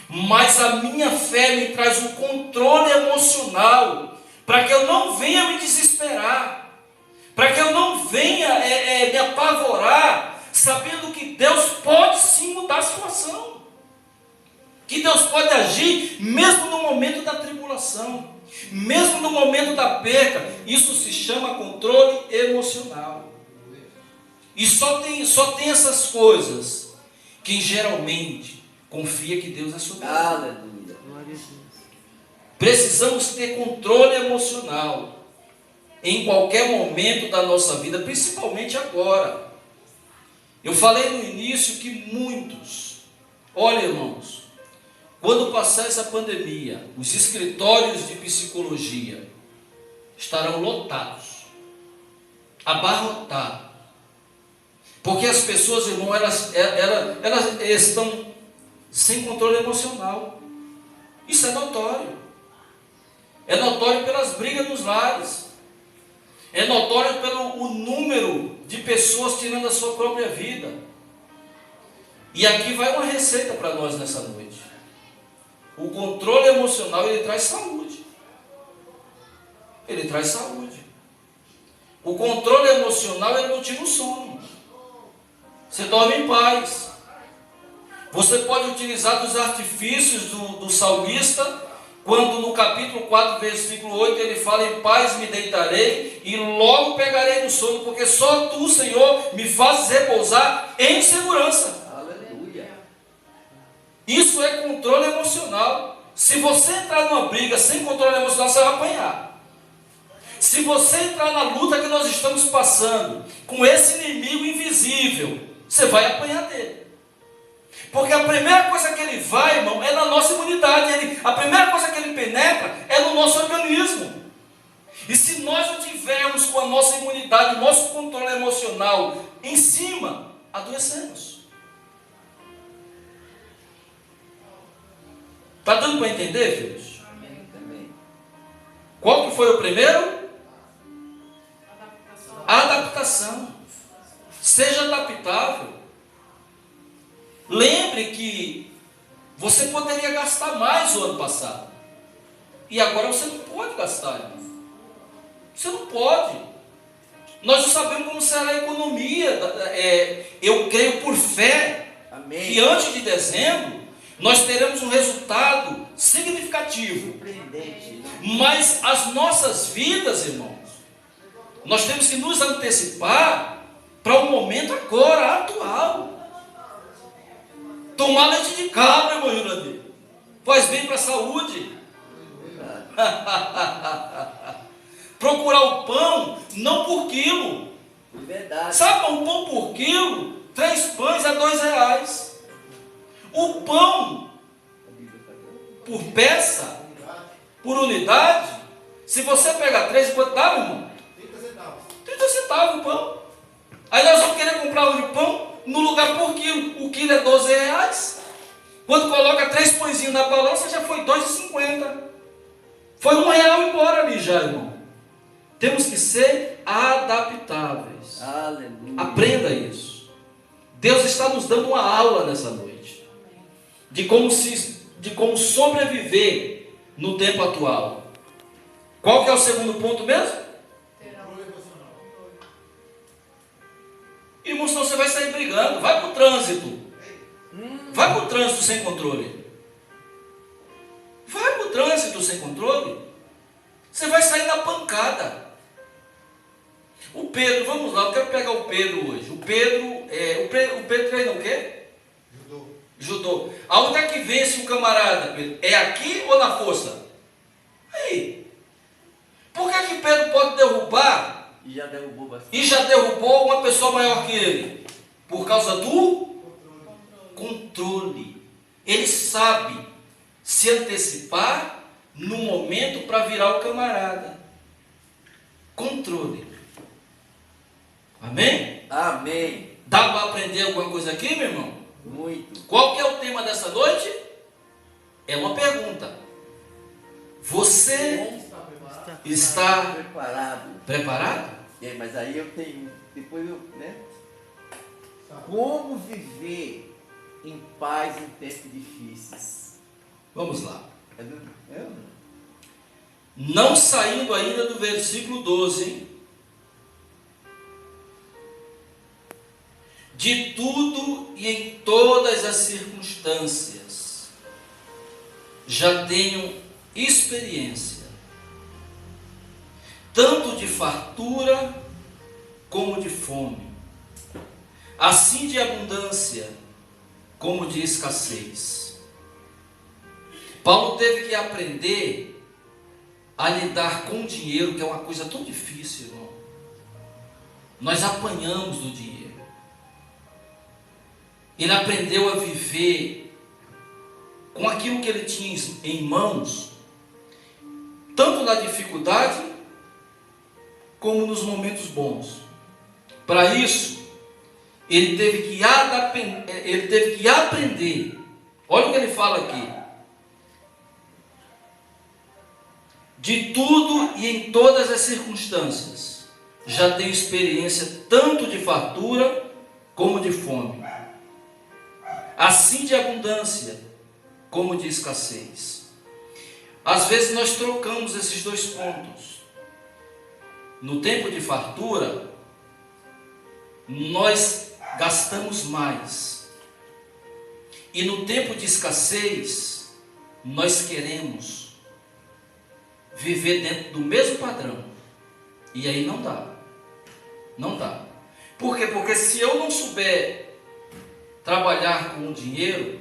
Mas a minha fé me traz um controle emocional, para que eu não venha me desesperar, para que eu não venha me apavorar, sabendo que Deus pode sim mudar a situação, que Deus pode agir mesmo no momento da tribulação, mesmo no momento da perca. Isso se chama controle emocional. E só tem essas coisas quem geralmente Confia que Deus é soberano. Aleluia. Glória a Deus. Precisamos ter controle emocional em qualquer momento da nossa vida, principalmente agora. Eu falei no início que muitos, olha irmãos, quando passar essa pandemia, os escritórios de psicologia estarão lotados, abarrotados, porque as pessoas, irmão, elas estão sem controle emocional. Isso é notório. É notório pelas brigas nos lares. É notório pelo o número de pessoas tirando a sua própria vida. E aqui vai uma receita para nós nessa noite. O controle emocional, ele traz saúde. Ele traz saúde. O controle emocional, ele não tira o sono. Você dorme em paz. Você pode utilizar dos artifícios do salmista, quando no capítulo 4, versículo 8, ele fala: em paz me deitarei e logo pegarei no sono, porque só tu, Senhor, me fazes repousar em segurança. Aleluia. Isso é controle emocional. Se você entrar numa briga sem controle emocional, você vai apanhar. Se você entrar na luta que nós estamos passando com esse inimigo invisível, você vai apanhar dele. Porque a primeira coisa que ele vai, irmão, é na nossa imunidade. A primeira coisa que ele penetra é no nosso organismo. E se nós não tivermos com a nossa imunidade, o nosso controle emocional em cima, adoecemos. Está dando para entender, filhos? Amém. Também. Qual que foi o primeiro? Adaptação. Seja adaptável. Lembre que você poderia gastar mais o ano passado. E agora você não pode gastar, irmão. Você não pode. Nós não sabemos como será a economia. Eu creio por fé, Amém. que antes de dezembro nós teremos um resultado significativo. Surpreendente. Mas as nossas vidas, irmãos, nós temos que nos antecipar para o momento agora, atual. Tomar leite de cabra, irmão Jurandir, faz bem para a saúde. Procurar o pão, não por quilo. Verdade. Sabe, um pão por quilo, 3 pães a R$2. O pão por peça, por unidade, se você pegar 3, quanto dá, meu irmão? 30 centavos. 30 centavos o pão. Aí nós vamos querer comprar hoje pão no lugar por quilo. O quilo é R$12. Quando coloca 3 pãezinhos na balança, já foi R$2,50. Foi R$1 embora ali já, irmão. Temos que ser adaptáveis. Aleluia. Aprenda isso. Deus está nos dando uma aula nessa noite de como sobreviver no tempo atual. Qual que é o segundo ponto mesmo? Controle emocional. Irmão, senão você vai sair brigando. Vai para o trânsito. Vai para o trânsito sem controle. Vai para o trânsito sem controle. Você vai sair na pancada. O Pedro, vamos lá, eu quero pegar o Pedro hoje. O Pedro treina o quê? Judô. Judô. Aonde é que vence o camarada, Pedro? É aqui ou na força? Aí. Por que Pedro pode derrubar E já derrubou bastante. e já derrubou uma pessoa maior que ele? Por causa do controle. Ele sabe se antecipar no momento para virar o camarada. Controle. Amém? Amém. Dá para aprender alguma coisa aqui, meu irmão? Muito. Qual que é o tema dessa noite? É uma pergunta. Você está Preparado. preparado? Mas aí eu tenho. Depois eu. Né? Como viver em paz em tempos difíceis? Vamos lá. É. Não saindo ainda do versículo 12, hein? De tudo e em todas as circunstâncias, já tenho experiência, tanto de fartura como de fome, assim de abundância como de escassez. Paulo teve que aprender a lidar com o dinheiro, que é uma coisa tão difícil, irmão. Nós apanhamos do dinheiro. Ele aprendeu a viver com aquilo que ele tinha em mãos, tanto na dificuldade, como nos momentos bons. Para isso, ele teve que aprender. Olha o que ele fala aqui. De tudo e em todas as circunstâncias, já tenho experiência tanto de fartura como de fome, assim de abundância como de escassez. Às vezes nós trocamos esses dois pontos. No tempo de fartura, nós gastamos mais. E no tempo de escassez, nós queremos viver dentro do mesmo padrão. E aí não dá. Não dá. Por quê? Porque se eu não souber trabalhar com o dinheiro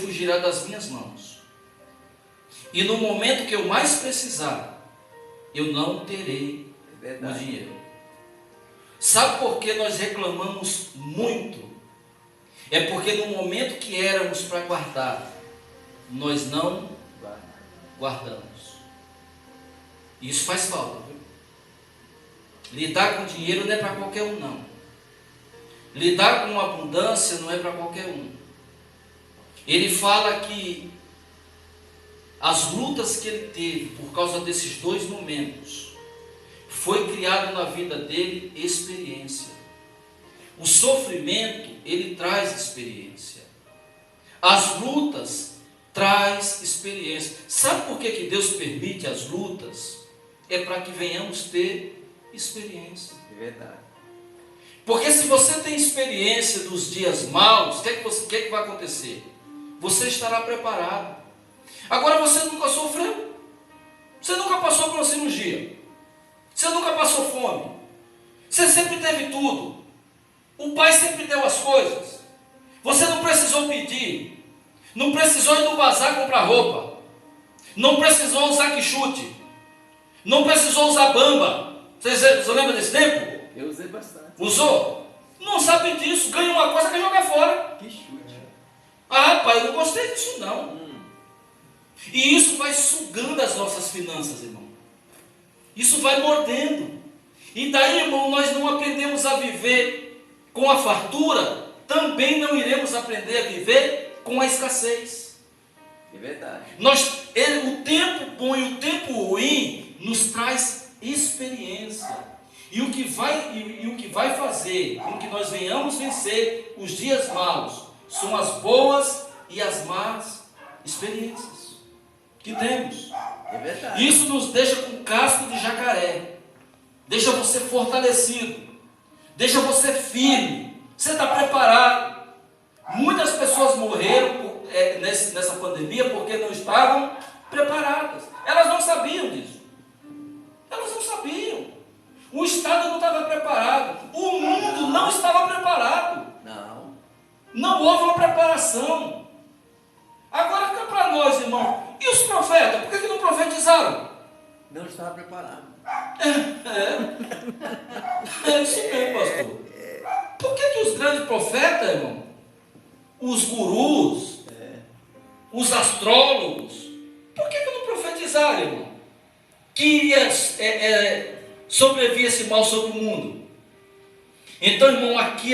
fugirá das minhas mãos. E no momento que eu mais precisar, eu não terei o dinheiro. Sabe por que nós reclamamos muito? É porque no momento que éramos para guardar, nós não guardamos. Isso faz falta, viu? Lidar com dinheiro não é para qualquer um, não. Lidar com abundância não é para qualquer um. Ele fala que as lutas que ele teve por causa desses dois momentos, foi criado na vida dele experiência. O sofrimento, ele traz experiência. As lutas traz experiência. Sabe por que Deus permite as lutas? É para que venhamos ter experiência. É verdade. Porque se você tem experiência dos dias maus, o que é que vai acontecer? Você estará preparado. Agora você nunca sofreu. Você nunca passou por uma cirurgia. Você nunca passou fome. Você sempre teve tudo. O pai sempre deu as coisas. Você não precisou pedir. Não precisou ir no bazar comprar roupa. Não precisou usar quichute. Não precisou usar bamba. Você lembra desse tempo? Eu usei bastante. Usou? Não sabe disso. Ganha uma coisa, quer jogar fora. Que chute. Ah, pai, eu não gostei disso não. E isso vai sugando as nossas finanças, irmão. Isso vai mordendo. E daí, irmão, nós não aprendemos a viver com a fartura, também não iremos aprender a viver com a escassez. É verdade. O tempo bom e o tempo ruim nos traz experiência. E o que vai fazer com que nós venhamos vencer os dias maus são as boas e as más experiências que temos. É verdade. Isso nos deixa com casco de jacaré, deixa você fortalecido, deixa você firme. Você está preparado. Muitas pessoas morreram nessa pandemia porque não estavam preparadas. Elas não sabiam disso. Elas não sabiam. O Estado não estava preparado. O mundo não estava preparado. Não. Não houve uma preparação. Agora fica para nós, irmão. E os profetas? Por que não profetizaram? Não estava preparado. É isso mesmo, pastor. Por que os grandes profetas, irmão, os gurus, os astrólogos, por que não profetizaram, irmão? Que iria sobrevir esse mal sobre o mundo. Então, irmão, aqui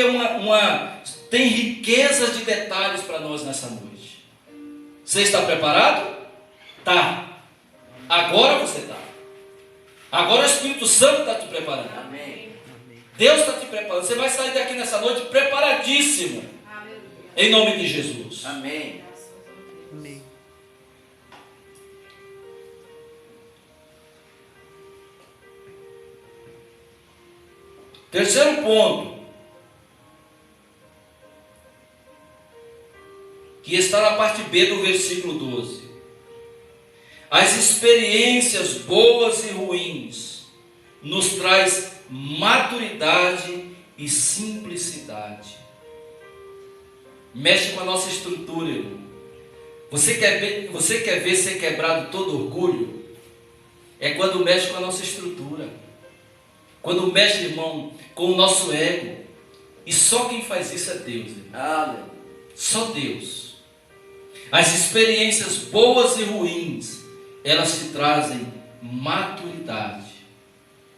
tem riqueza de detalhes para nós nessa noite. Você está preparado? Tá. Agora você está. Agora o Espírito Santo está te preparando. Amém. Deus está te preparando. Você vai sair daqui nessa noite preparadíssimo. Em nome de Jesus. Amém. Amém. Terceiro ponto, que está na parte B do versículo 12. As experiências boas e ruins nos traz maturidade e simplicidade. mexe com a nossa estrutura, irmão. Você quer ver ser quebrado todo orgulho? É quando mexe com a nossa estrutura. Quando mexe, irmão, com o nosso ego. E só quem faz isso é Deus, irmão. Só Deus. As experiências boas e ruins, elas te trazem maturidade.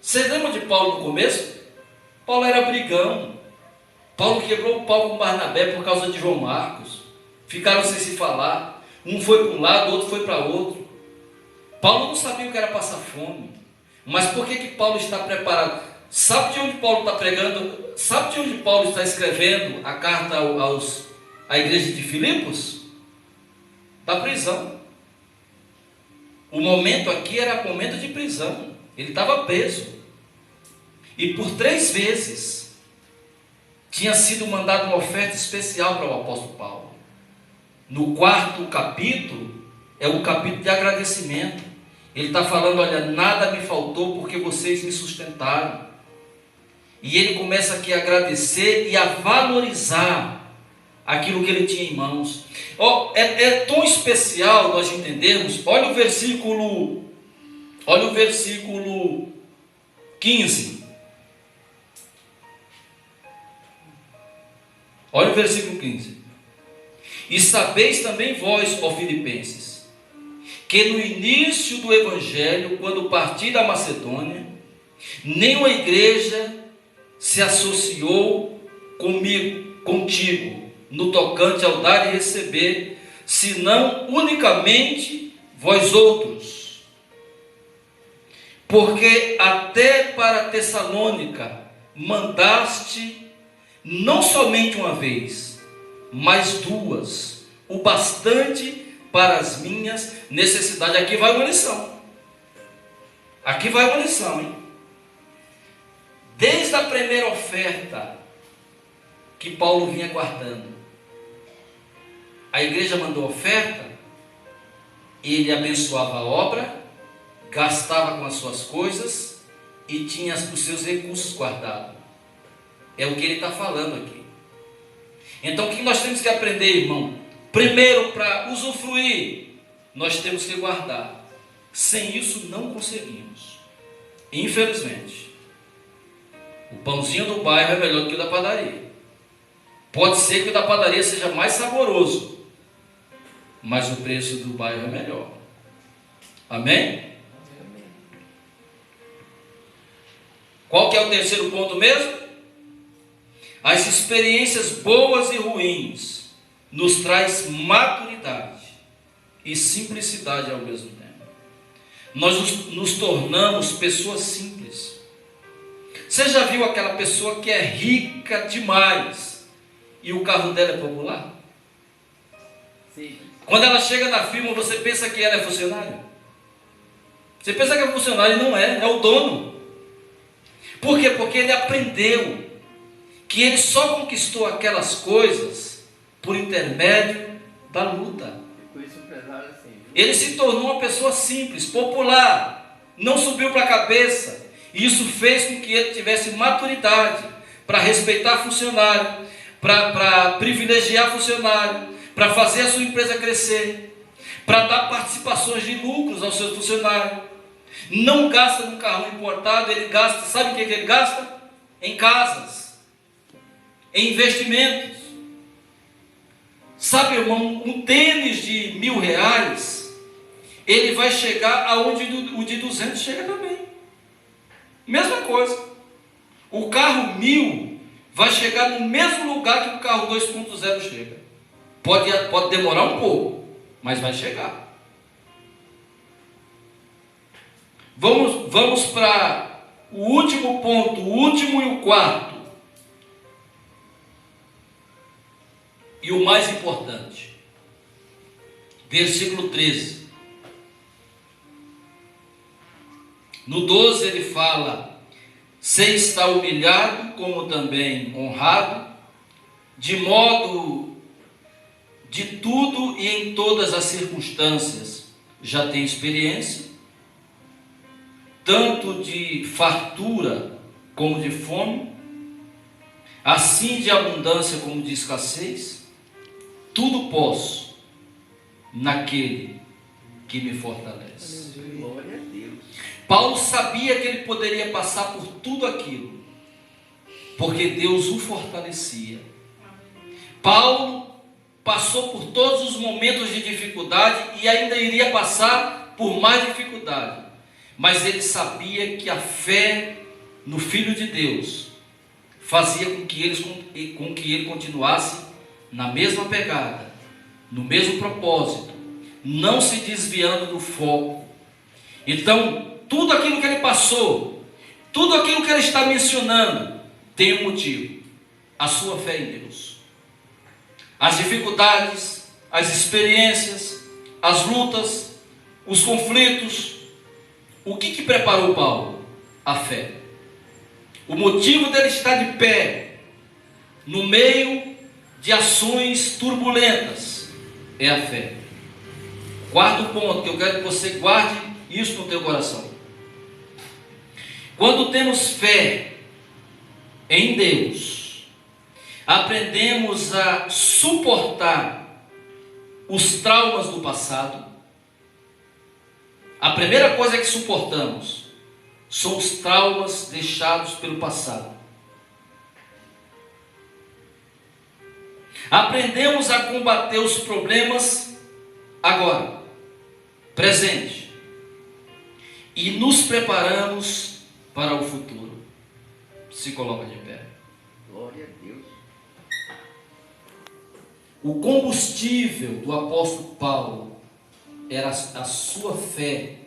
Você lembra de Paulo no começo? Paulo era brigão. Paulo quebrou o pau com Barnabé por causa de João Marcos. Ficaram sem se falar. Um foi para um lado, o outro foi para outro. Paulo não sabia o que era passar fome. Mas por que Paulo está preparado? Sabe de onde Paulo está pregando? Sabe de onde Paulo está escrevendo a carta à igreja de Filipos? Da prisão. O momento aqui era momento de prisão. Ele estava preso. E por 3 vezes tinha sido mandada uma oferta especial para o apóstolo Paulo. No 4º capítulo, é o capítulo de agradecimento. Ele está falando, olha, nada me faltou porque vocês me sustentaram. E ele começa aqui a agradecer e a valorizar aquilo que ele tinha em mãos. É tão especial nós entendermos. Olha o versículo 15. Olha o versículo 15. E sabeis também vós, ó Filipenses, que no início do Evangelho, quando parti da Macedônia, nenhuma igreja se associou contigo, no tocante ao dar e receber, senão unicamente vós outros. Porque até para Tessalônica mandaste não somente uma vez, mas 2, o bastante para as minhas necessidades. Aqui vai uma lição. Aqui vai uma lição, hein? Desde a primeira oferta que Paulo vinha guardando, a igreja mandou oferta, ele abençoava a obra, gastava com as suas coisas e tinha os seus recursos guardados. É o que ele está falando aqui. Então o que nós temos que aprender, irmão? Primeiro, para usufruir, nós temos que guardar. Sem isso não conseguimos. Infelizmente. O pãozinho do bairro é melhor do que o da padaria. Pode ser que o da padaria seja mais saboroso, mas o preço do bairro é melhor. Amém? Qual que é o terceiro ponto mesmo? As experiências boas e ruins nos traz maturidade e simplicidade ao mesmo tempo. Nós nos tornamos pessoas simples. Você já viu aquela pessoa que é rica demais e o carro dela é popular? Sim. Quando ela chega na firma, você pensa que ela é funcionária? Você pensa que é funcionária e não é o dono. Por quê? Porque ele aprendeu que ele só conquistou aquelas coisas por intermédio da luta. Ele se tornou uma pessoa simples, popular, não subiu para a cabeça. E isso fez com que ele tivesse maturidade para respeitar funcionário, para privilegiar funcionário, para fazer a sua empresa crescer, para dar participações de lucros aos seus funcionários. Não gasta num carro importado, ele gasta, sabe o que ele gasta? Em casas, em investimentos. Sabe, irmão, um tênis de R$1.000, ele vai chegar aonde o de 200 chega também. Mesma coisa. O carro 1.000 vai chegar no mesmo lugar que o carro 2.0 chega. Pode demorar um pouco, mas vai chegar. Vamos para o último ponto, o último e o quarto. E o mais importante. Versículo 13. No 12 ele fala: "Sei estar humilhado, como também honrado, de modo de tudo e em todas as circunstâncias já tenho experiência, tanto de fartura como de fome, assim de abundância como de escassez. tudo posso naquele que me fortalece. Glória a Deus. Paulo sabia que ele poderia passar por tudo aquilo, porque Deus o fortalecia. Paulo passou por todos os momentos de dificuldade e ainda iria passar por mais dificuldade, mas ele sabia que a fé no Filho de Deus fazia com que ele continuasse na mesma pegada, no mesmo propósito, não se desviando do foco. Então, tudo aquilo que ele passou, tudo aquilo que ele está mencionando, tem um motivo: a sua fé em Deus. As dificuldades, as experiências, as lutas, os conflitos, o que preparou Paulo? A fé. O motivo dele estar de pé no meio de ações turbulentas é a fé. Quarto ponto que eu quero que você guarde isso no teu coração. Quando temos fé em Deus, aprendemos a suportar os traumas do passado. A primeira coisa que suportamos são os traumas deixados pelo passado. Aprendemos a combater os problemas agora, presente, e nos preparamos para o futuro. Se coloca de pé. Glória a Deus. O combustível do apóstolo Paulo era a sua fé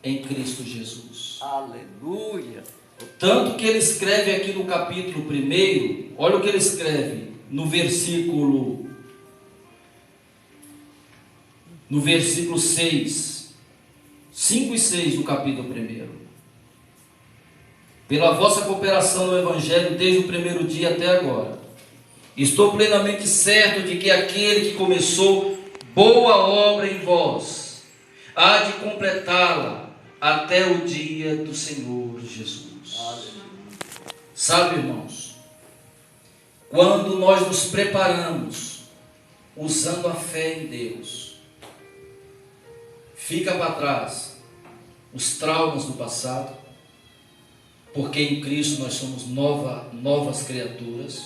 em Cristo Jesus. Aleluia. Tanto que ele escreve aqui no capítulo 1, olha o que ele escreve no versículo 6, 5 e 6 do capítulo 1. Pela vossa cooperação no Evangelho desde o primeiro dia até agora, estou plenamente certo de que aquele que começou boa obra em vós há de completá-la até o dia do Senhor Jesus. Sabe, irmãos, quando nós nos preparamos usando a fé em Deus, fica para trás os traumas do passado, porque em Cristo nós somos novas criaturas.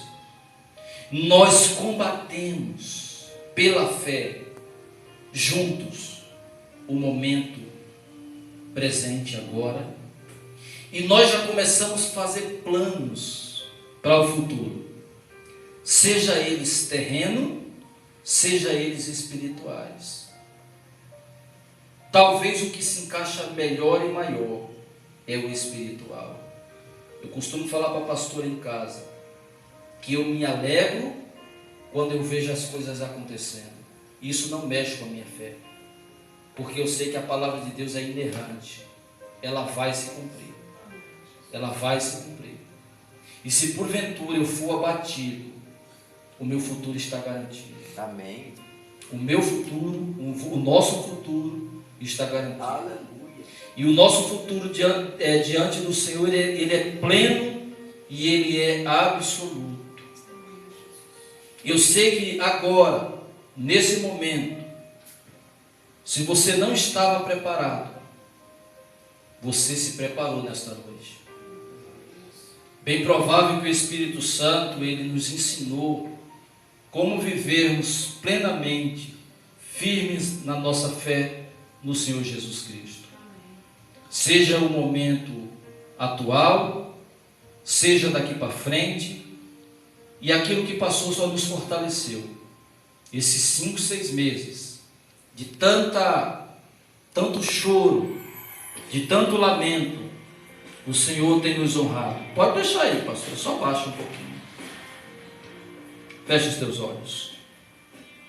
Nós combatemos pela fé juntos o momento presente agora, e nós já começamos a fazer planos para o futuro, seja eles terreno, seja eles espirituais. Talvez o que se encaixa melhor e maior é o espiritual. Eu costumo falar para a pastora em casa que eu me alegro quando eu vejo as coisas acontecendo. Isso não mexe com a minha fé, porque eu sei que a palavra de Deus é inerrante. Ela vai se cumprir. Ela vai se cumprir. E se porventura eu for abatido, o meu futuro está garantido. Amém. O meu futuro, o nosso futuro está garantido. Aleluia. E o nosso futuro diante do Senhor, ele é pleno e ele é absoluto. Eu sei que agora, nesse momento, se você não estava preparado, você se preparou nesta noite. Bem provável que o Espírito Santo, ele nos ensinou como vivermos plenamente, firmes na nossa fé no Senhor Jesus Cristo. Seja o momento atual, seja daqui para frente, e aquilo que passou só nos fortaleceu. Esses 5, 6 meses de tanto choro, de tanto lamento, o Senhor tem nos honrado. Pode deixar aí, pastor, só baixa um pouquinho. Feche os teus olhos.